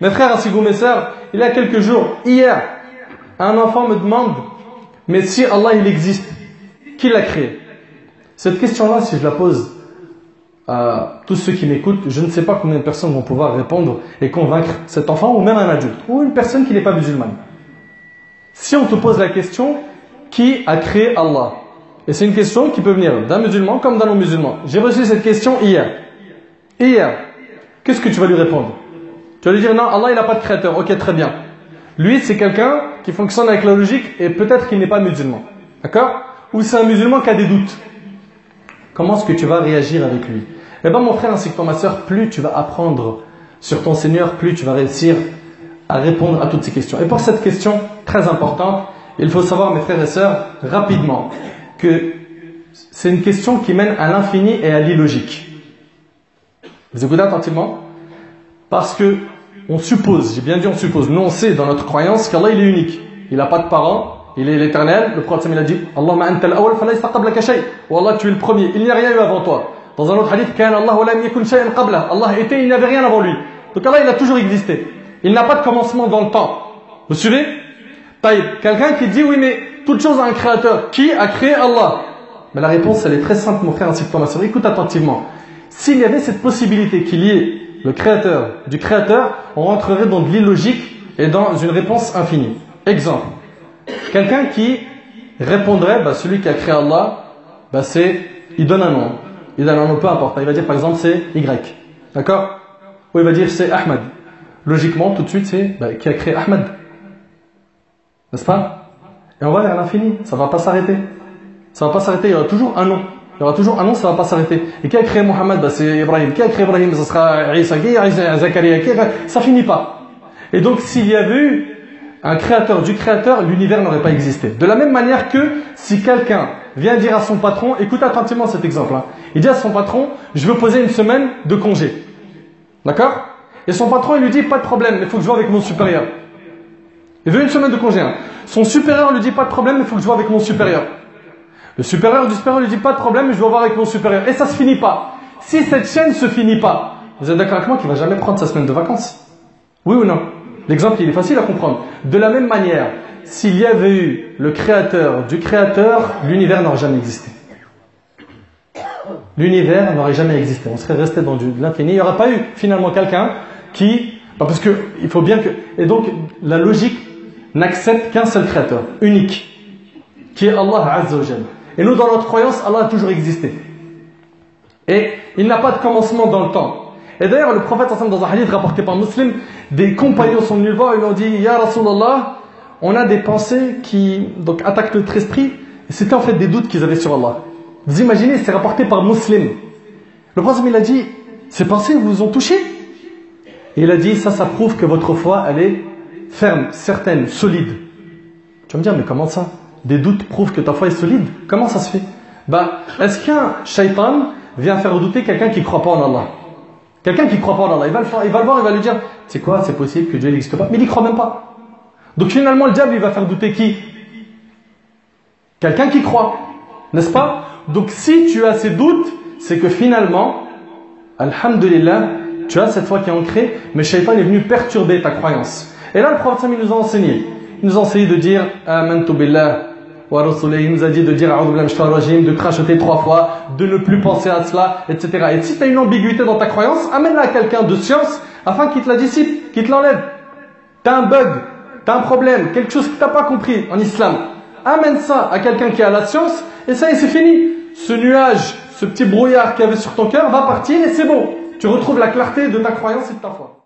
Mes frères ainsi que mes sœurs, il y a quelques jours, hier, un enfant me demande, mais si Allah il existe, qui l'a créé? Cette question-là, si je la pose à tous ceux qui m'écoutent, je ne sais pas combien de personnes vont pouvoir répondre et convaincre cet enfant ou même un adulte ou une personne qui n'est pas musulmane. Si on te pose la question, qui a créé Allah? Et c'est une question qui peut venir d'un musulman comme d'un non-musulman. J'ai reçu cette question hier. Hier, qu'est-ce que tu vas lui répondre? Tu vas lui dire non, Allah il n'a pas de créateur. Ok, très bien. Lui, c'est quelqu'un qui fonctionne avec la logique et peut-être qu'il n'est pas musulman. D'accord? Ou c'est un musulman qui a des doutes. Comment est-ce que tu vas réagir avec lui? Eh bien, mon frère ainsi que toi, ma soeur, plus tu vas apprendre sur ton Seigneur, plus tu vas réussir à répondre à toutes ces questions. Et pour cette question très importante, il faut savoir, mes frères et sœurs, rapidement, que c'est une question qui mène à l'infini et à l'illogique. Vous écoutez attentivement? Parce que on suppose, j'ai bien dit on suppose, nous on sait dans notre croyance qu'Allah il est unique. Il n'a pas de parents, il est l'éternel. Le prophète il a dit Allahumma anta al-awwal falaysa qablaka shay. Ou Allah tu es le premier, il n'y a rien eu avant toi. Dans un autre hadith, kana Allah wa lam yakun shay'an qabla. Allah était, il n'y avait rien avant lui. Donc Allah il a toujours existé. Il n'a pas de commencement dans le temps. Vous suivez? Taïb, quelqu'un qui dit oui mais toute chose a un créateur. Qui a créé Allah? Mais la réponse elle est très simple mon frère ainsi que toi ma soeur. Écoute attentivement. S'il y avait cette possibilité qu'il y ait le créateur du créateur, on rentrerait dans de l'illogique et dans une réponse infinie. Exemple. Quelqu'un qui répondrait, celui qui a créé Allah, il donne un nom. Il donne un nom, peu importe. Il va dire par exemple c'est Y. D'accord? Ou il va dire c'est Ahmed. Logiquement, tout de suite, c'est qui a créé Ahmed. N'est-ce pas? Et on va vers l'infini. Ça ne va pas s'arrêter. Ça ne va pas s'arrêter. Il y aura toujours un nom. Il y aura toujours un nom, ça ne va pas s'arrêter. Et qui a créé Mohammed? C'est Ibrahim. Qui a créé Ibrahim? Ce sera Isa. Qui a créé Zakaria? Ça finit pas. Et donc, s'il y avait eu un créateur du créateur, l'univers n'aurait pas existé. De la même manière que si quelqu'un vient dire à son patron, écoute attentivement cet exemple-là. Il dit à son patron, je veux poser une semaine de congé. D'accord? Et son patron, il lui dit, pas de problème, mais il faut que je voie avec mon supérieur. Il veut une semaine de congé. Son supérieur lui dit, pas de problème, mais il faut que je voie avec mon supérieur. Le supérieur du supérieur lui dit, pas de problème, mais je dois voir avec mon supérieur. Et ça se finit pas. Si cette chaîne se finit pas, vous êtes d'accord avec moi qu'il va jamais prendre sa semaine de vacances? Oui ou non? L'exemple, il est facile à comprendre. De la même manière, s'il y avait eu le créateur du créateur, l'univers n'aurait jamais existé. L'univers n'aurait jamais existé. On serait resté dans l'infini. Il n'y aurait pas eu finalement quelqu'un qui... Parce que il faut bien que... Et donc, la logique n'accepte qu'un seul créateur, unique, qui est Allah Azza wa Jalla. Et nous, dans notre croyance, Allah a toujours existé. Et il n'a pas de commencement dans le temps. Et d'ailleurs, le prophète, dans un hadith rapporté par Muslim, des compagnons sont venus le voir et lui ont dit, Ya Rasulallah, on a des pensées qui attaquent notre esprit. Et c'était en fait des doutes qu'ils avaient sur Allah. Vous imaginez, c'est rapporté par Muslim. Le prophète, il a dit, ces pensées vous ont touché? Et il a dit, ça prouve que votre foi, elle est ferme, certaine, solide. Tu vas me dire, mais comment ça? Des doutes prouvent que ta foi est solide? Comment ça se fait? Est-ce qu'un shaitan vient faire douter quelqu'un qui ne croit pas en Allah? Quelqu'un qui ne croit pas en Allah, il va le voir, il va lui dire, c'est quoi, c'est possible que Dieu n'existe pas? Mais il n'y croit même pas. Donc finalement, le diable, il va faire douter qui? Quelqu'un qui croit. N'est-ce pas? Donc si tu as ces doutes, c'est que finalement, alhamdulillah, tu as cette foi qui est ancrée, mais Shaitan est venu perturber ta croyance. Et là, le prophète il nous a enseigné. Il nous a enseigné de dire Amantu billah wa rasulihi. Il nous a dit de dire A'udhu billahi minash shaitanir rajim, de crachoter 3 fois, de ne plus penser à cela, etc. Et si tu as une ambiguïté dans ta croyance, amène-la à quelqu'un de science afin qu'il te la dissipe, qu'il te l'enlève. Tu as un bug, tu as un problème, quelque chose que tu n'as pas compris en islam. Amène ça à quelqu'un qui a la science et ça y est, c'est fini. Ce nuage, ce petit brouillard qu'il y avait sur ton cœur va partir et c'est bon. Tu retrouves la clarté de ta croyance et de ta foi.